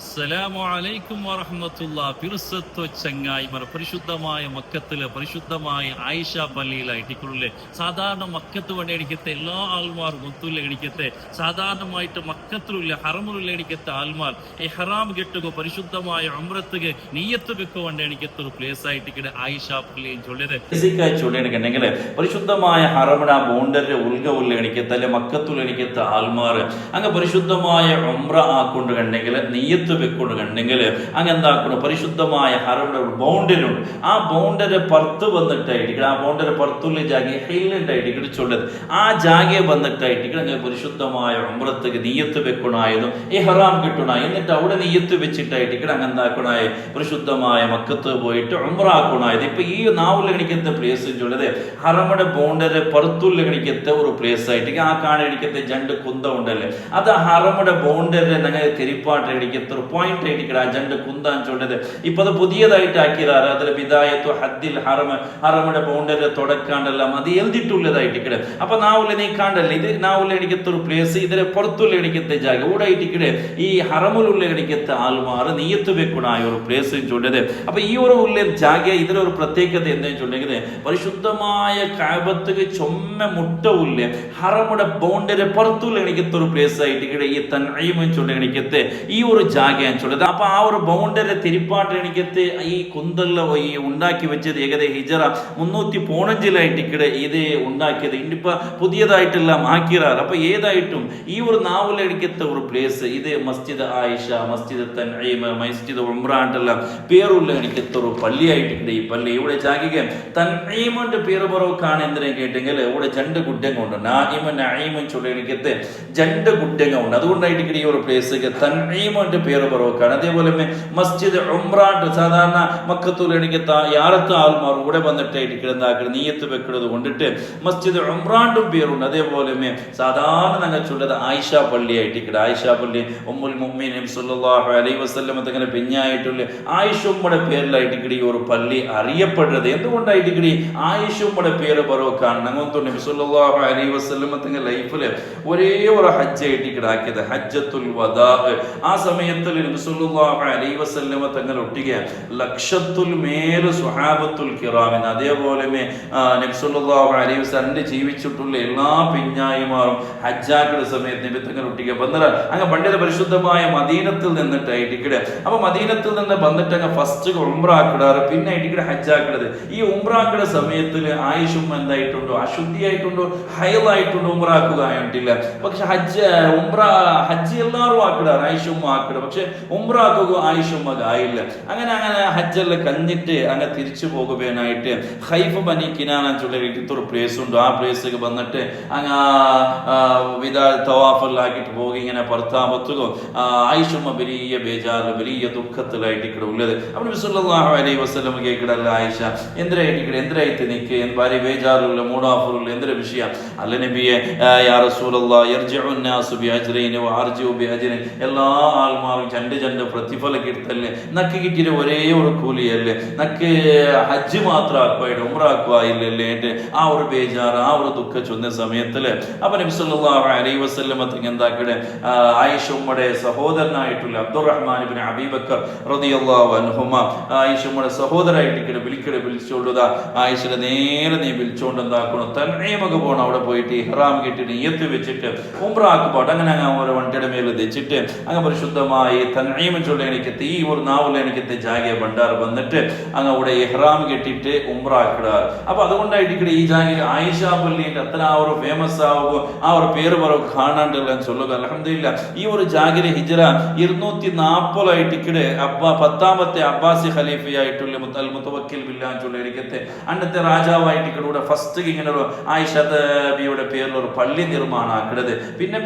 അസ്സലാമു അലൈക്കും വറഹ്മത്തുള്ളാ. പിറുസത്വ ചങ്ങായിമാർ, പരിശുദ്ധമായ മക്കത്തിലെ പരിശുദ്ധമായ ആയിഷ പള്ളിയിലായിട്ടിക്കുള്ളിലെ സാധാരണ മക്കത്ത് വേണ്ടി എണിക്കത്തെ എല്ലാ ആൾമാരും ഒത്തുള്ള എണിക്കത്തെ സാധാരണമായിട്ട് മക്കത്തിലുള്ള ഹറമുള്ള എണിക്കത്തെ ആൾമാർ ഈ ഹറാം കെട്ടുക പരിശുദ്ധമായ ഉംറത്തുക നീയത്ത് വെക്ക വേണ്ടി എണിക്കത്തെ ഒരു പ്ലേസ് ആയിട്ട് ആയിഷ പള്ളിയും ചൊല്ലിയത് ചൊല്ലിയെങ്കിൽ പരിശുദ്ധമായ ഹറമിന ബോണ്ടര് ഉൽഗ ഉള്ള എണിക്കത്തെ അല്ലെ മക്കത്തുള്ള എണിക്കത്തെ ആൾമാർ അങ്ങ് പരിശുദ്ധമായ ഉംറ ആക്കൊണ്ട് കണ്ടെങ്കിൽ നീയത്ത് വെക്കൊണ്ട് കണ്ടെങ്കിൽ അങ്ങ് എന്താക്കണം, പരിശുദ്ധമായ ഹറമിന്റെ ബൗണ്ടറിയുണ്ട്, ആ ബൗണ്ടറി പുറത്ത് വന്നിട്ടായിട്ട് ആ ബൗണ്ടറി പുറത്തുള്ള ജാഗയെ ഹെയിലുണ്ടായിട്ട് ചൊല്ലത് ആ ജാഗയെ വന്നിട്ടായിട്ട് അങ്ങനെ പരിശുദ്ധമായ ഉംറത്തേക്ക് നീയത്ത് വെക്കണമായതും ഈ ഹറാം കിട്ടണായി എന്നിട്ട് അവിടെ നീയത്ത് വെച്ചിട്ടായിട്ട് അങ്ങ് എന്താക്കണായി പരിശുദ്ധമായ മക്കത്ത് പോയിട്ട് ഉംറ ആക്കണായത്. ഇപ്പൊ ഈ നാവുലണിക്കത്തെ പ്ലേസ് ചൊല്ലത് ഹറമിന്റെ ബൗണ്ടറി പുറത്തുള്ള കണിക്കത്തെ ഒരു പ്ലേസ് ആയിട്ട് ആ കാണിക്കത്തെ ജണ്ട് കുന്ത ഉണ്ടല്ലേ, അത് ഹറമിന്റെ ബൗണ്ടറി ഞങ്ങൾ തിരിപ്പാട്ട് അടിക്കത്തെ ഒരു പോയിന്റ് ആയിട്ട് ആ ജണ്ട് കുന്താൻ ചൊല്ലത്. ഇപ്പൊ അത് പുതിയതായിട്ട് ആക്കിയതാണ്, അതിൽ ബിദായത്തു ഹദ്ദിൽ ഹറമിന്റെ ബൗണ്ടറി തുടക്കാണ്ടെല്ലാം അത് എഴുതിയിട്ടുള്ളതായിട്ട്. അപ്പൊ നാവുല നീ കാണ്ടല്ലേ, ഇത് നാവുല എണിക്കത്തെ ഒരു പ്ലേസ്, ഇതിലെ പുറത്തുള്ള എണിക്കത്തെ ജാഗ ഊടായിട്ട് ഈ ഹറമിലുള്ള എണിക്കത്തെ ആൾമാർ നീയത്ത് വെക്കണായ ഒരു പ്ലേസ് ചൊല്ലത്. അപ്പൊ ഈ ഒരു ഉള്ളിൽ ജാഗ ഇതിലൊരു പ്രത്യേകത എന്താ ചൊല്ലിയത്, പരിശുദ്ധമായ കാബത്തുക്ക് ചൊമ്മ മുട്ട ഉള്ളിൽ ഹറമുടെ ബൗണ്ടറി പുറത്തുള്ള എണിക്കത്തെ ഒരു പ്ലേസ് ആയിട്ട് ഈ തൻഈം ചൊല്ലി എണിക്കത്തെ ഈ ഒരു ജാഗയാണ് ചൊല്ലത്. അപ്പൊ ആ ഒരു ബൗണ്ടറി തിരിപ്പാട്ട് എണിക്കത്തെ ഈ കുന്തല്ല ഈ ഉണ്ടാക്കി വെച്ചത് ഏകദേശം ഹിജറ 315 ഇത് ഉണ്ടാക്കിയത്. ഇന്നിപ്പോ പുതിയതായിട്ടെല്ലാം ആക്കിറാറ്. അപ്പൊ ഏതായിട്ടും ഈ ഒരു നാവുല എണിക്കത്തെ ഒരു പ്ലേസ് ഇത് മസ്ജിദ് ആയിഷ, മസ്ജിദ് തൻഈം, മസ്ജിദ് ഉംറ പേരുള്ള എണിക്കത്തെ ഒരു പള്ളിയായിട്ടുണ്ട്. ഈ പള്ളി ഇവിടെ ജാഗിക തൻഈമിന്റെ പേര് പറവക്കാണ് എന്തിനെ കേട്ടെങ്കിൽ ഇവിടെ ജണ്ട് കുഡ്ഡങ്ങ ഉണ്ട്, നഈമും ചൊല്ലി എണിക്കത്തെ ജണ്ട് കുഡ്ഡങ്ങ ഉണ്ട്. അതുകൊണ്ടായിട്ട് ഈ ഒരു പ്ലേസ് തൻഈമിന്റെ പേര് പറവക്കാണ്. അതേപോലെ മസ്ജിദ് ഉംറ സാധാരണ മക്കത്തുൽ എണിക്കത്ത യാറത്ത് ആൾമാർ ഇവിടെ വന്നിട്ടായിട്ട് എന്താക്കണം നീയത്ത് വെക്കുന്നത് കൊണ്ടിട്ട് മസ്ജിദ് ഉംറാണ്ടും പേരുണ്ട്. അതേപോലെ സാധാരണ ഞങ്ങൾ ചൊല്ലത് ആയിഷ പള്ളിയായിട്ട് ആയിഷ പള്ളി ഉമ്മുൽ മുഅ്മിനീൻ സല്ലല്ലാഹു അലൈഹി വസല്ലം തങ്ങളെ പെഞ്ഞായിട്ടുള്ള ആയിഷുമ്മയുടെ പേരിലായിട്ട് ഈ ഒരു പള്ളി അറിയപ്പെടുന്നത്. എന്തുകൊണ്ടായിട്ട് ആയിഷുമ്മയുടെ പേര് പറവക്കാണ്. ഞങ്ങൾ നബി സല്ലല്ലാഹു അലൈഹി വസല്ലം തങ്ങളുടെ ലൈഫിൽ ഒരേ ഒരു ഹജ്ജായിട്ട് ആക്കിയത് ഹജ്ജത്തുൽ വദാ. ആ സമയത്തിൽ നബി സല്ലല്ലാഹു അലൈഹി വസല്ലം തങ്ങൾ ഒട്ടിക ലക്ഷത്തുൽ മേല് സ്വഹാബത്തുൽ കിറാമിന്, അതേപോലെ നബി സല്ലല്ലാഹു അലൈഹി വസല്ലം ജീവിച്ചിട്ടുള്ള എല്ലാ പിഞ്ഞായിമാരും ഹജ്ജാക്കുന്ന സമയത്ത് നബി തങ്ങൾ ഒട്ടിക ബന്ധന അങ്ങ് പണ്ഡിത പരിശുദ്ധമായ മദീനത്തിൽ നിന്നിട്ടായിട്ട്. അപ്പൊ മദീനത്തിൽ നിന്ന് വന്നിട്ട് അങ്ങ് ഫസ്റ്റ് ഉംറ ആക്കിടാറ്, പിന്നെ ആയിട്ട് ഹജ്ജാക്കുന്നത്. ഈ ഉംറ ആക്കുന്ന സമയത്തിൽ ആയിഷും എന്തായിട്ടുണ്ടോ, അശുദ്ധിയായിട്ടുണ്ടോ, ഹൈലായിട്ടുണ്ടോ, ഉംറ ആക്കുക ആയിട്ടില്ല. പക്ഷെ ഹജ്ജ് എല്ലാവരും ആക്കിടാറ്, ആയിഷും ആക്കിട. പക്ഷെ ഉംറ ആക്കുക ആയിഷുമ്മ ആയില്ല. അങ്ങനെ ഹജ്ജെല്ലാം കഴിഞ്ഞിട്ട് അങ്ങ് തിരിച്ചു പോകുവാനായിട്ട് ഹൈഫ് ബനി കിനാന ചൊല്ലിട്ടൊരു പ്ലേസ് ഉണ്ട്. ആ പ്ലേസിലേക്ക് വന്നിട്ട് അങ്ങ് തവാഫെല്ലാം ആക്കിയിട്ട് പോകുക. ഇങ്ങനെ ഭർത്താമത്തുകോ ആയിഷുമ്മ വലിയ ബേജാറ് വലിയ ദുഃഖത്തിലായിട്ട് ഉള്ളത്. അപ്പോൾ നബി സല്ലല്ലാഹു അലൈഹി വസല്ലം കേൾക്കടല്ല ആയിഷ എന്തിനായിട്ട് നിൽക്കുക, ഭാര്യ ബേജാറുള്ള മൂടാഫുള്ള എന്തൊരു വിഷയം അല്ല നബിയെ, യാ റസൂലല്ലാഹ് യർജിഉ നാസു ബിഅജ്രിൻ വഅർജിഉ ബിഅജ്രിൻ, എല്ലാ ആൾമാരും രണ്ട് പ്രതിഫലം കിട്ടല്ലേ, നക്ക് കിട്ടിയ ഒരേ ഒരു കൂലിയല്ലേ, നക്ക് ഹജ്ജ് മാത്രം ആക്കുവായിട്ട് ഉംറ ആക്കുവായില്ലല്ലേ എൻ്റെ ആ ഒരു ബേജാറ് ആ ഒരു ദുഃഖം ചൊന്ന സമയത്തില്. അപ്പൊ നബി സല്ലല്ലാഹു അലൈഹി വസല്ലം എന്താക്കടെ ആയിഷ ഉമ്മയുടെ സഹോദരനായിട്ടുള്ള അബ്ദുറഹ്മാൻ ഇബ്നു അബീ ബക്കർ റളിയല്ലാഹു അൻഹുമ ആയിഷ ഉമ്മയുടെ സഹോദരായിട്ട് വിളിച്ചോണ്ടുക. ആയിഷയുടെ നേരെ നീ വിളിച്ചോണ്ട് എന്താക്കണം, തൻഈമൊക്കെ പോകണം. അവിടെ പോയിട്ട് ഇഹ്റാം കെട്ടിട്ട് നിയ്യത്ത് വെച്ചിട്ട് ഉംറ ആക്കുപോട്ടെ. അങ്ങനെ ഒരു വണ്ടിയുടെ മേലെ വെച്ചിട്ട് അങ്ങ് പരിശുദ്ധമായി തൻഈം ചൊല്ലി എനിക്കത്തെ ഈ ഒരു നാവുല എനിക്കത്തെ ജാഗയെ ബണ്ടാർ വന്നിട്ട് അങ്ങ് അവിടെ ഇഹ്റാം കെട്ടിട്ട് ഉംറ ആക്കിടാറ്. അപ്പൊ അതുകൊണ്ടായിട്ട് ഈ ജാഗയിൽ ആയിഷ പള്ളിന്റെ അത്ര ആ ഒരു ഫേമസ് ആവുക ആ ഒരു പേര് പറവ് കാണാണ്ടല്ല ചൊല്ലുക. അൽഹംദുലില്ലാ ഈ ഒരു ജാഗിലെ ഹിജ്റ 240 10ാമത്തെ അബ്ബാസി ഖലീഫയായിട്ടുള്ള അൽ മുതവക്കിൽ ബില്ലാഹ് ചൊല്ലിയിരിക്കത്തെ അന്നത്തെ രാജാവായിട്ട് ഇവിടെ ഫസ്റ്റ് ഇങ്ങനെ ഒരു ആയിഷ ബിയുടെ പേരിൽ ഒരു പള്ളി നിർമ്മാണം ആക്കിടത്. പിന്നെ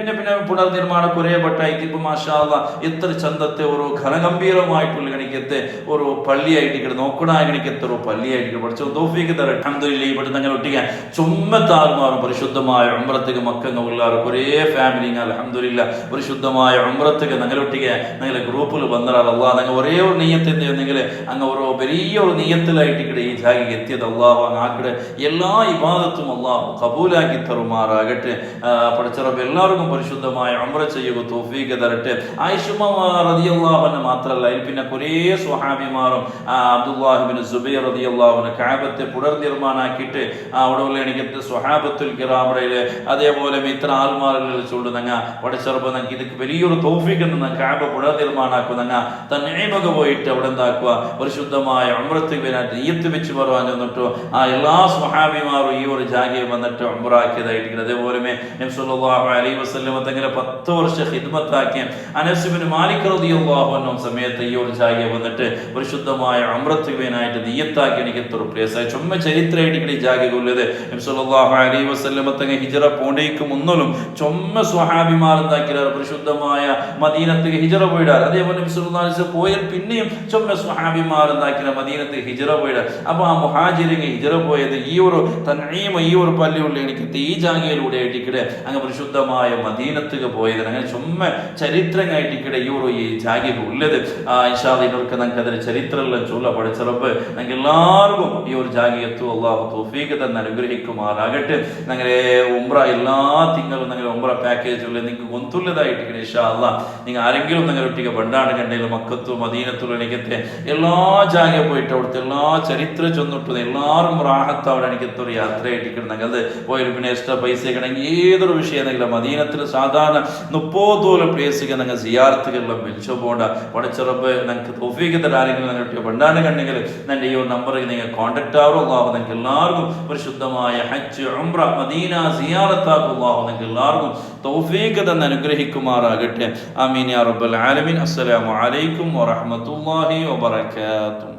പുനർനിർമ്മാണം കുറേ വട്ടായിട്ട് ഇപ്പൊ മാഷാ അല്ലാഹ് എത്ര ചന്തത്തെ ഒരു ഘനഗംഭീരമായിട്ടുള്ള ഗണിക്കത്തെ ഒരു പള്ളിയായിട്ട് നോക്കണ ഗണിക്കത്തെ ഒരു പള്ളിയായിട്ട് പഠിച്ചു തോഫീക്ക് തരട്ടെ. അൽഹംദുലില്ലാ ഇവിടെ ഞങ്ങൾ ഒട്ടിക്കാൻ ചുമ്മത്താൽമാറും പരിശുദ്ധമായ ഉംറത്തേക്ക് മക്കങ്ങ ഉള്ളാറ് കുറേ ഫാമിലി അൽഹംദുലില്ലാ പരിശുദ്ധമായ ഉംറത്തേക്ക് ഞങ്ങളൊട്ടിക്ക് ഞങ്ങളെ ഗ്രൂപ്പിൽ വന്നറാൾ അള്ളാഹ് ഞങ്ങൾ ഒരേ ഒരു നെയ്യത്തിന്റെ നിങ്ങൾ അങ്ങ് ഒരു വലിയ ഒരു നെയ്യത്തിലായിട്ട് ഈ ജാഗിക്ക് എത്തിയത് അള്ളാഹു ആക്കിടെ എല്ലാ ഇബാദത്തും അള്ളാഹു കബൂലാക്കി തരുമാറാകട്ടെ. പഠിച്ചറപ്പ് എല്ലാവർക്കും പരിശുദ്ധമായ ഉംറ ചെയ്യുക തൗഫീഖ് തരട്ടെ. ആയിഷുമ്മ റളിയല്ലാഹു അൻഹു മാത്രമല്ല, പിന്നെ കുറേ സ്വഹാബിമാരും അബ്ദുല്ലാഹിബ്നു സുബൈർ റളിയല്ലാഹു അൻഹു കഅബത്തെ പുനർനിർമ്മാണാക്കിയിട്ട് അവിടെ എനിക്ക് സ്വഹാബത്തുൽ കിറാമിലെ അതേപോലെ ഇത്ര ആൾമാരുകൾ ചൂടുന്നങ്ങ പടച്ചറപ്പ് നമുക്ക് ഇതൊക്കെ വലിയൊരു തൗഫീഖ് ഉണ്ട്. കഅബ പുനർനിർമ്മാണാക്കുന്നങ്ങ തന്നീമക പോയിട്ട് അവിടെ എന്താക്കുക, പരിശുദ്ധമായ ഉംറത്ത് നിയ്യത്ത് വെച്ച് പറയാൻ ചെന്നിട്ടു എല്ലാ സ്വഹാബിമാരും ഈ ഒരു ജാഗയിൽ വന്നിട്ട് ഉംറയാക്കിയതായിരിക്കും. അതേപോലെ നബി സല്ലല്ലാഹു അലൈഹി വസല്ലം തങ്ങളെ 10 വർഷം ഖിദ്മത്താക്കിയ അനസ് ഇബ്നു മാലിക് റളിയല്ലാഹു അൻഹു സമയത്ത് ഈ ഒരു ജാഗയിൽ വന്നിട്ട് പരിശുദ്ധമായ ഉംറത്ത് വേനായിട്ട് നിയ്യത്താക്കി എനിക്ക് ഒരു പ്ലേസ് ചുമ്മ ചരിത്രമായിട്ട് ഈ ജാഗയുള്ളത്. നബി സല്ലല്ലാഹു അലൈഹി വസല്ലം തങ്ങൾ ഹിജ്റ പോണ്ടേക്ക് മുന്നലും ചുമ്മ സ്വഹാബിമാർ എന്താക്കിയാൽ പരിശുദ്ധമായ മദീനത്തേക്ക് ഹിജ്റ പോയിടാർ. അതേപോലെ നബി സല്ലല്ലാഹു അലൈഹി വസല്ലം പോയാൽ പിന്നെയും ചുമ്മ സ്വഹാബിമാർ എന്താക്കിയ മദീനത്തേക്ക് ഹിജ്റ പോയിടാർ. അപ്പൊ ആ മുഹാജിരിന് ഹിജ്റ പോയത് ഈ ഒരു തൻഈം ഈ ഒരു പള്ളിയുള്ള എനിക്ക് ഈ ജാഗയിലൂടെ ആയിട്ടിക്കടെ അങ്ങ് പരിശുദ്ധമായ മദീനത്തേക്ക് പോയത് അങ്ങനെ ചുമ്മ ചരിത്രമായിട്ടിക്കടെ ഈ ജാഗയിൽ ഉള്ളത്. ഇൻഷാ അല്ലാഹ് ഇവർക്ക് നമുക്ക് അതിന് ചരിത്രമെല്ലാം ചൊല്ല പഠിച്ചറപ്പ് ഞങ്ങൾക്ക് എല്ലാവർക്കും ഈ ഒരു ജാഗയെത്തു അള്ളാഹു തൗഫീഖ് തന്നെ അനുഗ്രഹിക്കുമാറാകട്ടെ. ഞങ്ങളെ ഉംറ എല്ലാ തിങ്കളും ഞങ്ങൾ ഉംറ പാക്കേജുള്ള നിങ്ങൾക്ക് ഗൊന്തുള്ളതായിട്ട് ഇൻഷാ അല്ലാഹ് നിങ്ങൾ ആരെങ്കിലും നിങ്ങളുടെ ഒട്ടിക്ക് പണ്ടാണ് കണ്ടെങ്കിൽ മക്കത്തും മദീനത്തുള്ള എനിക്കത്തെ എല്ലാ ജാഗ പോയിട്ട് അവിടുത്തെ എല്ലാ ചരിത്രം ചെന്നിട്ടത് എല്ലാവരും റാഹത്ത് അവിടെ എനിക്കത്തൊരു യാത്രയായിട്ടിരിക്കണം. ഞങ്ങളത് പോയാൽ പിന്നെ എക്സ്ട്രാ പൈസ ആണെങ്കിൽ ഏതൊരു വിഷയം നിങ്ങളെ മദീനത്തിൽ സാധാരണ 30 പ്ലേസുകൾ ഞങ്ങൾ സിയാറത്തുകളെല്ലാം വിളിച്ചു പോകണ്ട പഠിച്ചറപ്പ് ഞങ്ങൾക്ക് തൗഫീഖ് തരാൻ ആരെങ്കിലും നിങ്ങളുടെ പണ്ടാണ് കണ്ടെങ്കിൽ എൻ്റെ ഈ ഒരു നമ്പറിൽ നിങ്ങൾ കോൺടാക്ട് ആവും. അല്ലാഹു നിങ്ങൾക്ക് എല്ലാവർക്കും പരിശുദ്ധമായ ഹജ്ജ് ഉംറ മദീന സിയാറത്താക്കും. അല്ലാഹു നിങ്ങൾക്ക് എല്ലാവർക്കും തൗഫീഖ് തന്നെ അനുഗ്രഹിക്കുമാറാകട്ടെ. ആമീൻ യാ റബ്ബൽ ആലമീൻ. അസ്സലാമു അലൈക്കും വറഹ്മത്തുള്ളാഹി വബറകാതുഹു.